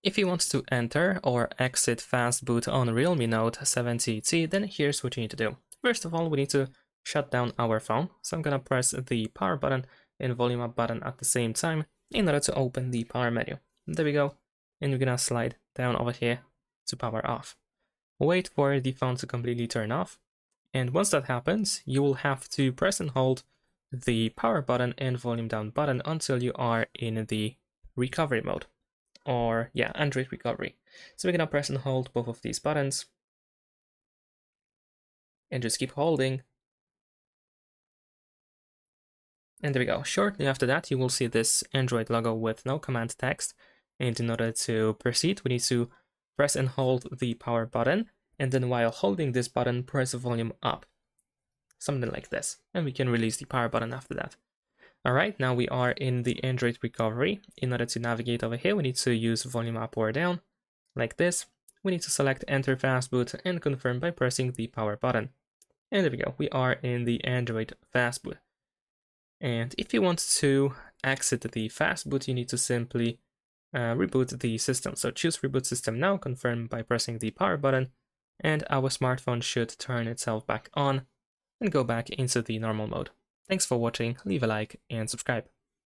If you want to enter or exit Fastboot on Realme Note 70T, then here's what you need to do. First of all, we need to shut down our phone. So I'm gonna press the power button and volume up button at the same time in order to open the power menu. There we go. And we're gonna slide down over here to power off. Wait for the phone to completely turn off. And once that happens, you will have to press and hold the power button and volume down button until you are in the recovery mode. Or yeah, Android recovery. So we're gonna press and hold both of these buttons and just keep holding. And there we go. Shortly after that, you will see this Android logo with no command text. And in order to proceed, we need to press and hold the power button. And then while holding this button, press the volume up. Something like this. And we can release the power button after that. Alright, now we are in the Android recovery. In order to navigate over here, we need to use volume up or down, like this. We need to select Enter Fastboot and confirm by pressing the power button. And there we go, we are in the Android Fastboot. And if you want to exit the Fastboot, you need to simply reboot the system. So choose Reboot System now, confirm by pressing the power button, and our smartphone should turn itself back on and go back into the normal mode. Thanks for watching, leave a like and subscribe.